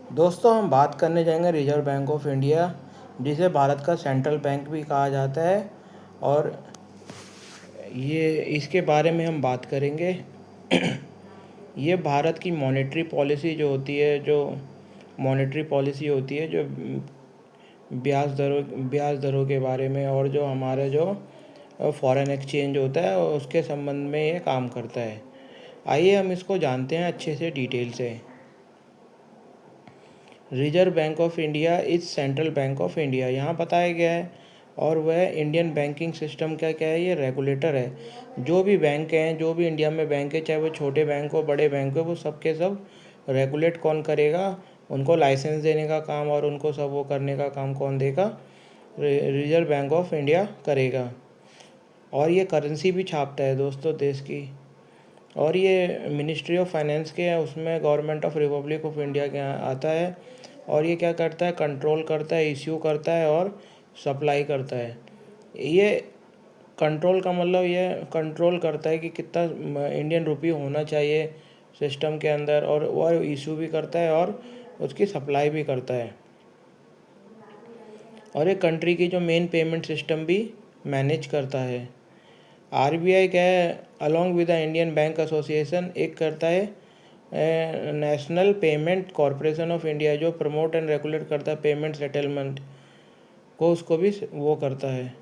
दोस्तों हम बात करने जाएंगे रिजर्व बैंक ऑफ इंडिया, जिसे भारत का सेंट्रल बैंक भी कहा जाता है। और ये इसके बारे में हम बात करेंगे। ये भारत की मॉनेटरी पॉलिसी जो होती है, जो ब्याज दरों के बारे में, और जो हमारा जो फॉरेन एक्सचेंज होता है उसके संबंध में ये काम करता है। आइए हम इसको जानते हैं अच्छे से, डिटेल से। Reserve Bank of India is central bank of India, यहाँ बताया गया है। और वह इंडियन बैंकिंग सिस्टम का क्या है, ये रेगुलेटर है। जो भी बैंक हैं, जो भी इंडिया में बैंक है, चाहे वो छोटे बैंक हो बड़े बैंक हो, वो सब के सब रेगुलेट कौन करेगा, उनको लाइसेंस देने का काम और उनको सब वो करने का काम कौन देगा, रिजर्व बैंक ऑफ इंडिया करेगा। और ये करेंसी भी छापता है दोस्तों देश की। और ये मिनिस्ट्री ऑफ फाइनेंस के है, उसमें government of Republic of India के यहाँ आता है। और ये क्या करता है, कंट्रोल करता है, इश्यू करता है और सप्लाई करता है। ये कंट्रोल का मतलब ये कंट्रोल करता है कि कितना इंडियन रुपी होना चाहिए सिस्टम के अंदर, और वो इशू भी करता है और उसकी सप्लाई भी करता है। और एक कंट्री की जो मेन पेमेंट सिस्टम भी मैनेज करता है। आरबीआई क्या है, along with the Indian bank association एक करता है national payment corporation of India, जो प्रमोट एंड रेगुलेट करता है पेमेंट सेटलमेंट को, उसको भी वो करता है।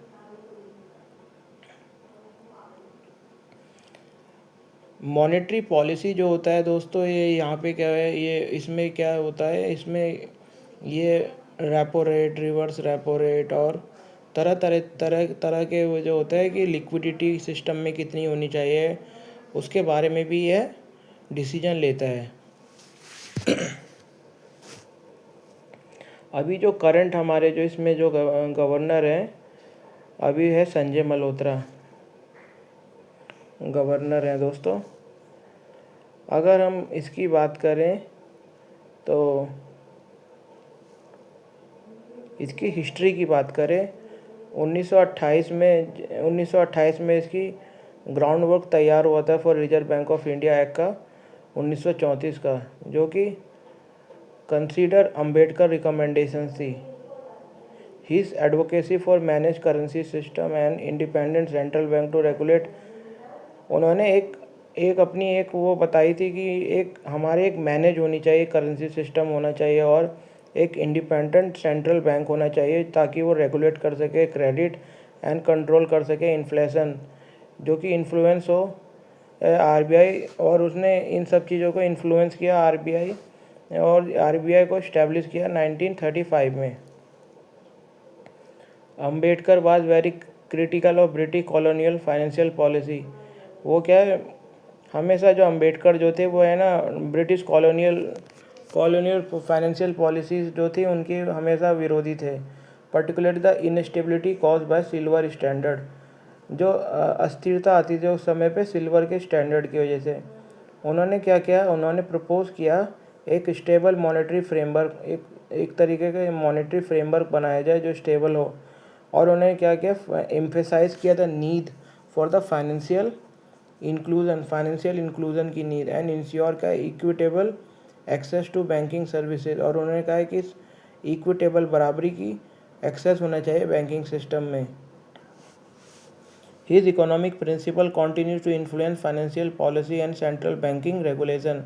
मॉनेटरी पॉलिसी जो होता है दोस्तों, ये यहाँ पे क्या है, ये इसमें क्या होता है, इसमें ये repo rate, reverse repo rate और तरह तरह तरह तरह के वो जो होता है कि लिक्विडिटी सिस्टम में कितनी होनी चाहिए, उसके बारे में भी यह डिसीजन लेता है। अभी जो करंट हमारे जो इसमें जो गवर्नर हैं, अभी है संजय मल्होत्रा गवर्नर हैं दोस्तों। अगर हम इसकी बात करें तो इसकी हिस्ट्री की बात करें, 1928 में इसकी ग्राउंड वर्क तैयार हुआ था for Reserve Bank of India Act का, 1934 का, जो कि कंसीडर अम्बेडकर रिकमेंडेशंस थी। His advocacy for manage currency system and independent central bank to regulate, उन्होंने एक अपनी एक वो बताई थी कि हमारे एक मैनेज होनी चाहिए, करेंसी सिस्टम होना चाहिए और एक इंडिपेंडेंट सेंट्रल बैंक होना चाहिए, ताकि वो रेगुलेट कर सके क्रेडिट एंड कंट्रोल कर सके इन्फ्लेशन, जो कि इन्फ्लुएंस हो आरबीआई। और उसने इन सब चीज़ों को इन्फ्लुएंस किया आरबीआई, और आरबीआई को इस्टेब्लिश किया 1935 में। Ambedkar was very critical of British colonial financial policy, वो क्या है, हमेशा जो अम्बेडकर जो थे वो है ना, ब्रिटिश कॉलोनियल फाइनेंशियल पॉलिसीज़ जो थी उनकी हमेशा विरोधी थे। Particularly the instability cause by silver standard, जो अस्थिरता आती थी उस समय पे सिल्वर के स्टैंडर्ड की वजह से। उन्होंने क्या किया, उन्होंने प्रपोज किया एक स्टेबल मॉनेटरी फ्रेमवर्क, एक तरीके का मॉनेटरी फ्रेमवर्क बनाया जाए जो स्टेबल हो। और उन्होंने क्या किया, एम्फेसाइज किया the need for the financial inclusion की नीड एंड इंश्योर का equitable access to banking services. और उन्होंने कहा कि इक्विटेबल बराबरी की एक्सेस होना चाहिए बैंकिंग सिस्टम में। His economic principle continues to influence financial policy and central banking regulation.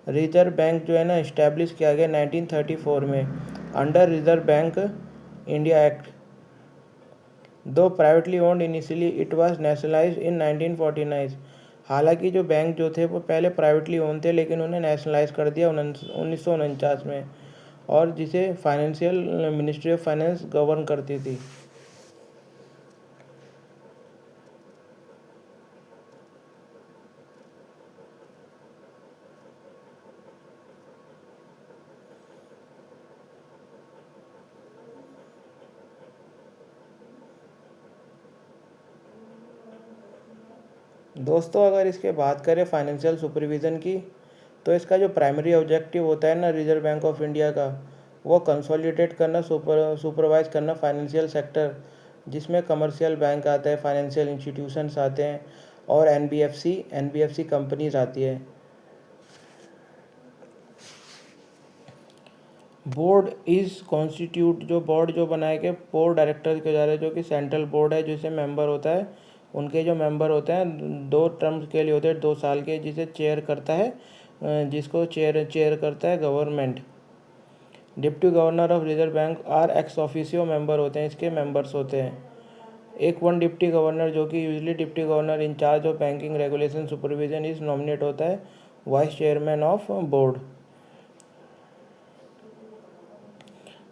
Reserve bank जो है ना इस्टेब्लिश किया गया 1934 में under reserve bank India act. Though privately owned initially it was nationalised in 1949, हालांकि जो बैंक जो थे वो पहले प्राइवेटली ओन थे, लेकिन उन्हें नेशनलाइज कर दिया 1949 में, और जिसे financial ministry of finance govern करती थी। दोस्तों अगर इसके बात करें फाइनेंशियल सुपरविज़न की, तो इसका जो प्राइमरी ऑब्जेक्टिव होता है ना रिजर्व बैंक ऑफ इंडिया का, वो कंसोलिडेट करना, सुपरवाइज करना फाइनेंशियल सेक्टर, जिसमें कमर्शियल बैंक आते हैं, फाइनेंशियल इंस्टीट्यूशंस आते हैं और एनबीएफसी कंपनीज आती है। बोर्ड इज़ कॉन्स्टिट्यूट, जो बोर्ड जो बनाए गए बोर्ड डायरेक्टर के जा रहे जो कि सेंट्रल बोर्ड है, जिसे मेंबर होता है, उनके जो मेंबर होते हैं 2 टर्म्स के लिए होते हैं, 2 साल के, जिसे चेयर करता है, जिसको चेयर चेयर करता है government. Deputy governor of Reserve Bank are ex officio member होते हैं, इसके मेंबर्स होते हैं। एक वन डिप्टी गवर्नर, जो कि usually deputy governor in charge of banking regulation supervision is nominate होता है वाइस चेयरमैन ऑफ बोर्ड।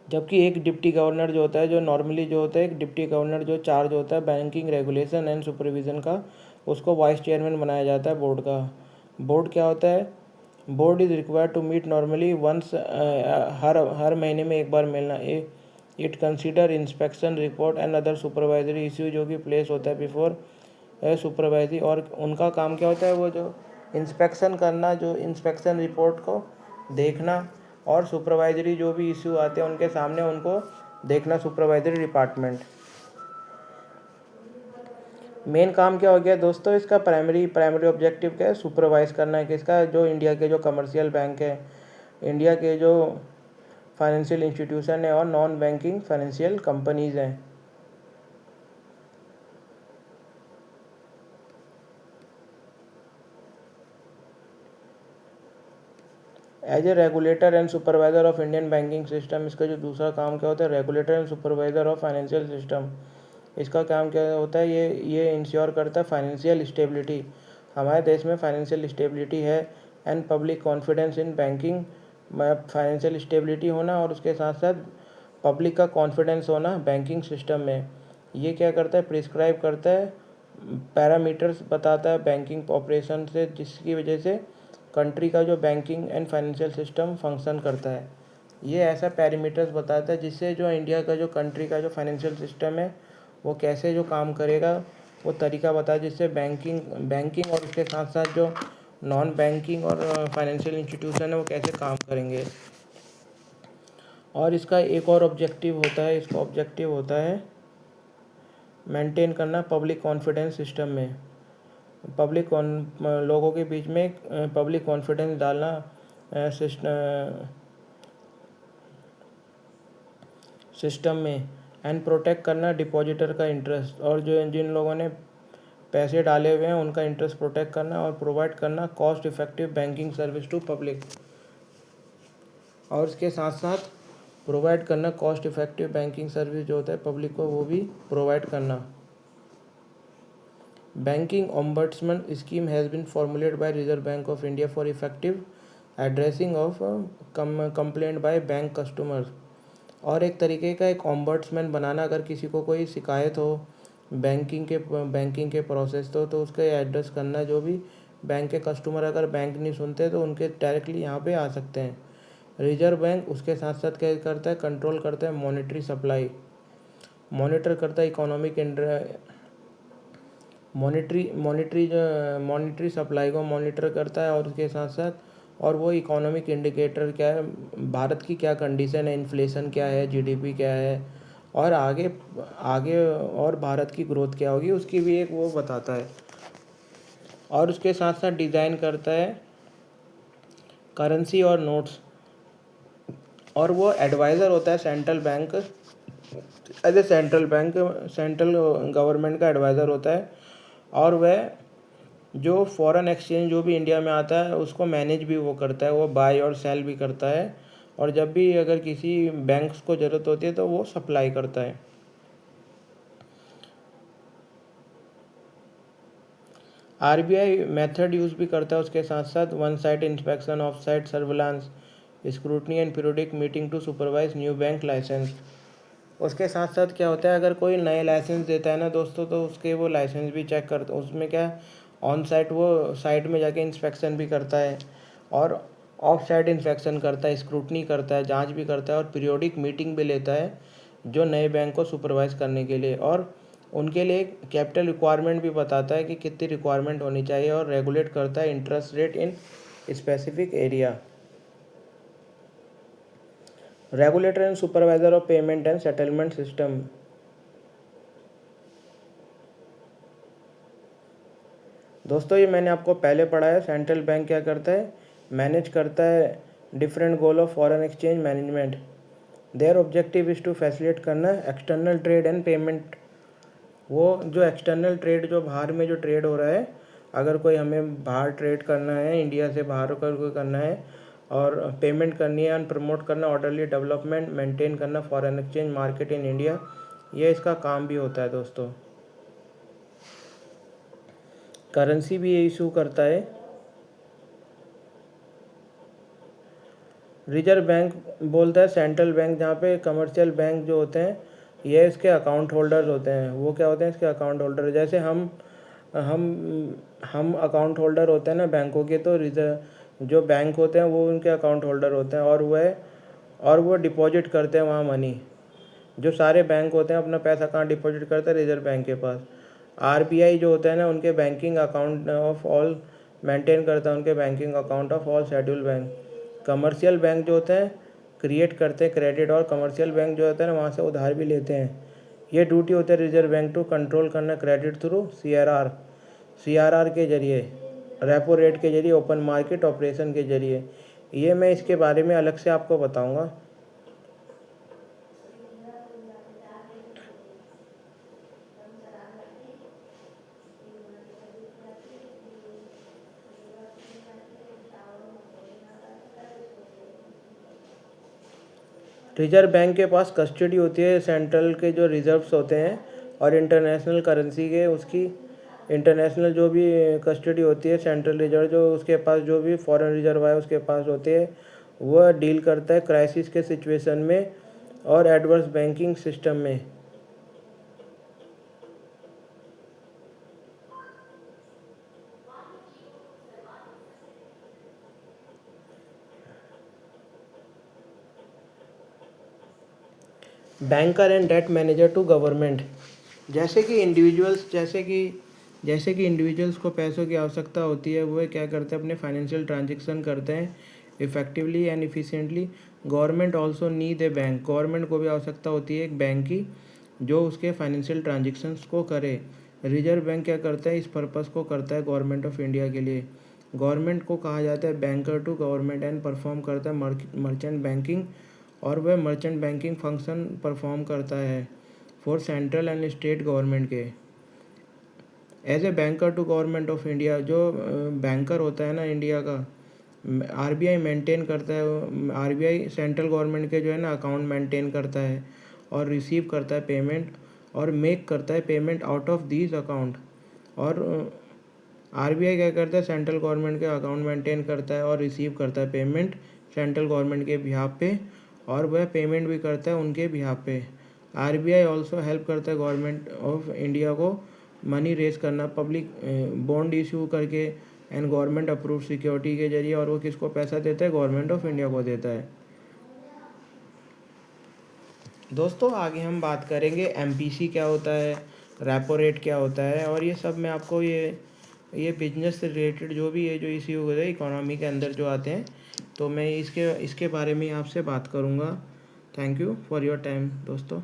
जबकि एक डिप्टी गवर्नर जो होता है, जो नॉर्मली जो होता है, एक डिप्टी गवर्नर जो चार्ज होता है बैंकिंग रेगुलेशन एंड सुपरविजन का, उसको वाइस चेयरमैन बनाया जाता है बोर्ड का। बोर्ड क्या होता है? Board is required to meet normally once, हर महीने में एक बार मिलना। It consider inspection report and other supervisory issue जो कि प्लेस होता है बिफोर सुपरवाइजरी। और उनका काम क्या होता है? वो जो इंस्पेक्शन करना, जो इंस्पेक्शन रिपोर्ट को देखना, और सुपरवाइजरी जो भी इश्यू आते हैं उनके सामने उनको देखना, सुपरवाइजरी डिपार्टमेंट। मेन काम क्या हो गया दोस्तों इसका? प्राइमरी ऑब्जेक्टिव क्या है? सुपरवाइज करना है किसका? जो इंडिया के जो कमर्शियल बैंक है, इंडिया के जो फाइनेंशियल इंस्टीट्यूशन है और नॉन बैंकिंग फाइनेंशियल कंपनीज हैं। As a regulator and supervisor of Indian banking system, इसका जो दूसरा काम क्या होता है? Regulator and supervisor of financial system. इसका काम क्या होता है? ये इंश्योर करता है फाइनेंशियल स्टेबिलिटी, हमारे देश में फाइनेंशियल स्टेबिलिटी है, and public confidence in banking, financial stability होना और उसके साथ साथ पब्लिक का कॉन्फिडेंस होना बैंकिंग सिस्टम में। ये क्या करता है? प्रिस्क्राइब करता है, पैरामीटर्स बताता है बैंकिंग ऑपरेशन से, जिसकी वजह से कंट्री का जो banking and financial system function करता है। ये ऐसा पैरामीटर्स बताता है जिससे जो इंडिया का जो कंट्री का जो फाइनेंशियल सिस्टम है वो कैसे जो काम करेगा, वो तरीका बताया जिससे बैंकिंग और उसके साथ साथ जो नॉन बैंकिंग और फाइनेंशियल इंस्टीट्यूशन है वो कैसे काम करेंगे। और इसका एक और ऑब्जेक्टिव होता है, इसका ऑब्जेक्टिव होता है मेंटेन करना पब्लिक कॉन्फिडेंस सिस्टम में, लोगों के बीच में पब्लिक कॉन्फिडेंस डालना सिस्टम में, एंड प्रोटेक्ट करना डिपॉजिटर का इंटरेस्ट, और जो जिन लोगों ने पैसे डाले हुए हैं उनका इंटरेस्ट प्रोटेक्ट करना, और प्रोवाइड करना cost effective banking service to public, और इसके साथ साथ प्रोवाइड करना कॉस्ट इफेक्टिव बैंकिंग सर्विस जो होता है पब्लिक को, वो भी प्रोवाइड करना। Banking ombudsman scheme has been formulated by Reserve Bank of India for effective addressing of complaint by bank customers. और एक तरीके का एक ओम्बड्समैन बनाना, अगर किसी को कोई शिकायत हो बैंकिंग के प्रोसेस तो उसका एड्रेस करना, जो भी बैंक के कस्टमर अगर बैंक नहीं सुनते तो उनके डायरेक्टली यहाँ पे आ सकते हैं। रिजर्व बैंक उसके साथ साथ क्या करता है? कंट्रोल करता है मॉनेटरी सप्लाई, मॉनिटर करता है इकोनॉमिक मॉनिटरी सप्लाई को मॉनिटर करता है, और उसके साथ साथ और वो इकोनॉमिक इंडिकेटर क्या है, भारत की क्या कंडीशन है, इन्फ्लेशन क्या है, जीडीपी क्या है, और आगे आगे और भारत की ग्रोथ क्या होगी उसकी भी एक वो बताता है। और उसके साथ साथ डिज़ाइन करता है करेंसी और नोट्स, और वो एडवाइज़र होता है central bank, as a central government का एडवाइज़र होता है। और वह जो फॉरेन एक्सचेंज जो भी इंडिया में आता है उसको मैनेज भी वो करता है, वो बाय और सेल भी करता है, और जब भी अगर किसी बैंक्स को ज़रूरत होती है तो वो सप्लाई करता है। आरबीआई मेथड यूज़ भी करता है उसके साथ साथ, on site inspection, off site surveillance, scrutiny and periodic meeting to supervise new bank licence. उसके साथ साथ क्या होता है? अगर कोई नए लाइसेंस देता है ना दोस्तों, तो उसके वो लाइसेंस भी चेक करता है, उसमें क्या ऑन साइट वो साइट में जाके इंस्पेक्शन भी करता है, और ऑफ साइड इंस्पेक्शन करता है, स्क्रूटनी करता है, जांच भी करता है, और पीरियोडिक मीटिंग भी लेता है जो नए बैंक को सुपरवाइज करने के लिए, और उनके लिए कैपिटल रिक्वायरमेंट भी बताता है कि कितनी रिक्वायरमेंट होनी चाहिए, और रेगुलेट करता है interest rate in specific area. Regulator and supervisor of payment and settlement system. दोस्तों ये मैंने आपको पहले पढ़ा है, सेंट्रल बैंक क्या करता है? मैनेज करता है different goal of foreign exchange management. There objective is to facilitate करना एक्सटर्नल ट्रेड एंड पेमेंट। वो जो एक्सटर्नल ट्रेड, जो बाहर में जो ट्रेड हो रहा है, अगर कोई हमें बाहर ट्रेड करना है, इंडिया से बाहर होकर कोई करना है और पेमेंट करनी है, एंड प्रमोट करना ऑर्डरली डेवलपमेंट, मेंटेन करना foreign exchange market in India, ये इसका काम भी होता है दोस्तों। करेंसी भी ये इशू करता है। रिजर्व बैंक बोलता है सेंट्रल बैंक, जहाँ पे कमर्शियल बैंक जो होते हैं ये इसके अकाउंट होल्डर्स होते हैं। वो क्या होते हैं? इसके अकाउंट होल्डर। जैसे हम अकाउंट होल्डर होते हैं ना बैंकों के, तो रिजर्व जो बैंक होते हैं वो उनके अकाउंट होल्डर होते हैं, और वो डिपॉजिट करते हैं वहाँ मनी। जो सारे बैंक होते हैं अपना पैसा कहाँ डिपॉजिट करते हैं? रिजर्व बैंक के पास। आरबीआई जो होता है ना, उनके banking account of all maintain करता है, उनके banking account of all schedule bank. Commercial bank जो होते हैं क्रिएट करते हैं क्रेडिट, और कमर्शियल बैंक जो होता है ना वहाँ से उधार भी लेते हैं। ये ड्यूटी होता है रिजर्व बैंक टू कंट्रोल करना क्रेडिट थ्रू सीआरआर के जरिए, रेपो रेट के जरिए, ओपन मार्केट ऑपरेशन के जरिए। ये मैं इसके बारे में अलग से आपको बताऊंगा। रिजर्व बैंक के पास कस्टडी होती है सेंट्रल के जो रिजर्व्स होते हैं, और इंटरनेशनल करेंसी के उसकी इंटरनेशनल जो भी कस्टडी होती है, सेंट्रल रिजर्व जो उसके पास जो भी फॉरेन रिजर्व है उसके पास होते हैं। वह डील करता है क्राइसिस के सिचुएशन में और एडवर्स बैंकिंग सिस्टम में। Banker and debt manager to government. जैसे कि इंडिविजुअल्स को पैसों की आवश्यकता होती है, वो क्या करते हैं? अपने फाइनेंशियल ट्रांजेक्शन करते हैं effectively and efficiently. Government also need a bank. Government को भी आवश्यकता होती है एक बैंक की जो उसके फाइनेंशियल ट्रांजेक्शन्स को करे। रिजर्व बैंक क्या करता है? इस पर्पस को करता है गवर्नमेंट ऑफ इंडिया के लिए। गवर्नमेंट को कहा जाता है banker to government, and perform करता है मर्चेंट बैंकिंग, और वह मर्चेंट बैंकिंग फंक्शन परफॉर्म करता है for central and state government के। As a banker to government of India, जो बैंकर होता है ना इंडिया का, आरबीआई मेंटेन करता है। आरबीआई सेंट्रल गवर्नमेंट के जो है ना अकाउंट मेंटेन करता है और रिसीव करता है पेमेंट, और मेक करता है payment out of these account. और आरबीआई क्या करता है? सेंट्रल गवर्नमेंट के अकाउंट मेंटेन करता है और रिसीव करता है पेमेंट सेंट्रल गवर्नमेंट के बिहाफ पे, और वह पेमेंट भी करता है उनके बिहाफ पे। आरबीआई ऑल्सो हेल्प करता है गवर्नमेंट ऑफ इंडिया को मनी रेज करना पब्लिक बॉन्ड इशू करके एंड गवर्नमेंट अप्रूव सिक्योरिटी के जरिए। और वो किसको पैसा देता है? गवर्नमेंट ऑफ इंडिया को देता है। दोस्तों आगे हम बात करेंगे एमपीसी क्या होता है, रेपो रेट क्या होता है, और ये सब मैं आपको ये बिजनेस से रिलेटेड जो भी है जो इश्यू होते हैं इकोनॉमी के अंदर जो आते हैं, तो मैं इसके बारे में आपसे बात करूँगा। Thank you for your time दोस्तों।